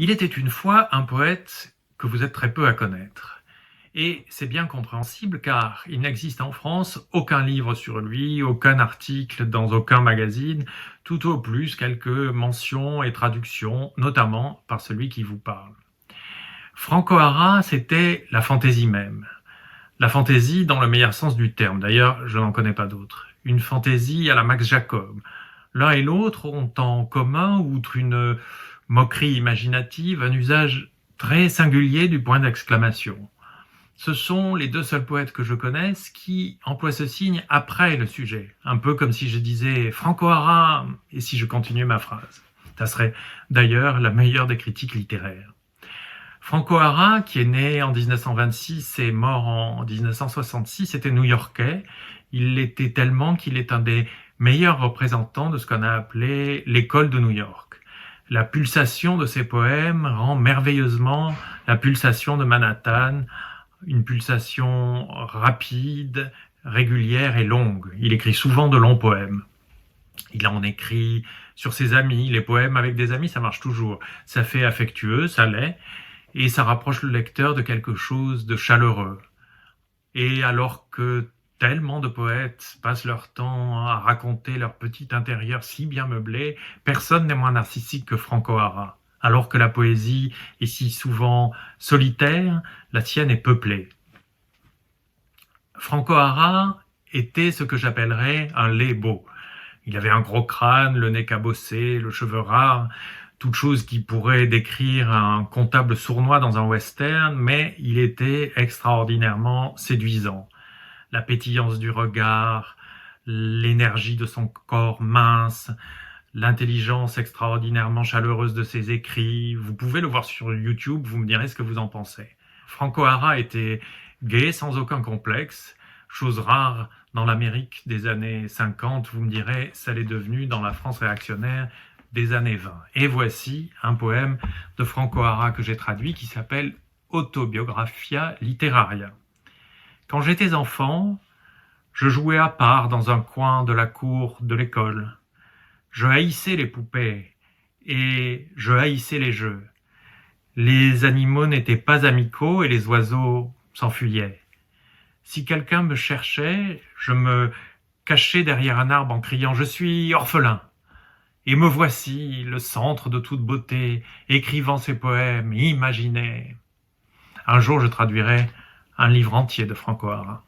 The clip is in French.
Il était une fois un poète que vous êtes très peu à connaître. Et c'est bien compréhensible car il n'existe en France aucun livre sur lui, aucun article dans aucun magazine, tout au plus quelques mentions et traductions, notamment par celui qui vous parle. Franco Harra, c'était la fantaisie même. La fantaisie dans le meilleur sens du terme, d'ailleurs je n'en connais pas d'autre. Une fantaisie à la Max Jacob. L'un et l'autre ont en commun, outre une moquerie imaginative, un usage très singulier du point d'exclamation. Ce sont les deux seuls poètes que je connaisse qui emploient ce signe après le sujet, un peu comme si je disais Franco Harra et si je continuais ma phrase. Ça serait d'ailleurs la meilleure des critiques littéraires. Franco Harra, qui est né en 1926 et mort en 1966, était new-yorkais. Il l'était tellement qu'il est un des meilleurs représentants de ce qu'on a appelé l'école de New York. La pulsation de ses poèmes rend merveilleusement la pulsation de Manhattan, une pulsation rapide, régulière et longue. Il écrit souvent de longs poèmes. Il en écrit sur ses amis. Les poèmes avec des amis, ça marche toujours. Ça fait affectueux, ça l'est, et ça rapproche le lecteur de quelque chose de chaleureux. Et alors que tellement de poètes passent leur temps à raconter leur petit intérieur si bien meublé, personne n'est moins narcissique que Franco Harra. Alors que la poésie est si souvent solitaire, la sienne est peuplée. Franco Harra était ce que j'appellerais un laid beau. Il avait un gros crâne, le nez cabossé, le cheveu rare, toute chose qui pourrait décrire un comptable sournois dans un western, mais il était extraordinairement séduisant. La pétillance du regard, l'énergie de son corps mince, l'intelligence extraordinairement chaleureuse de ses écrits. Vous pouvez le voir sur YouTube, vous me direz ce que vous en pensez. Franco Harra était gai sans aucun complexe, chose rare dans l'Amérique des années 50, vous me direz, ça l'est devenu dans la France réactionnaire des années 20. Et voici un poème de Franco Harra que j'ai traduit qui s'appelle Autobiographia Literaria. Quand j'étais enfant, je jouais à part dans un coin de la cour de l'école. Je haïssais les poupées et je haïssais les jeux. Les animaux n'étaient pas amicaux et les oiseaux s'enfuyaient. Si quelqu'un me cherchait, je me cachais derrière un arbre en criant « Je suis orphelin !» Et me voici, le centre de toute beauté, écrivant ces poèmes imaginés. Un jour, je traduirai un livre entier de Franco Harra.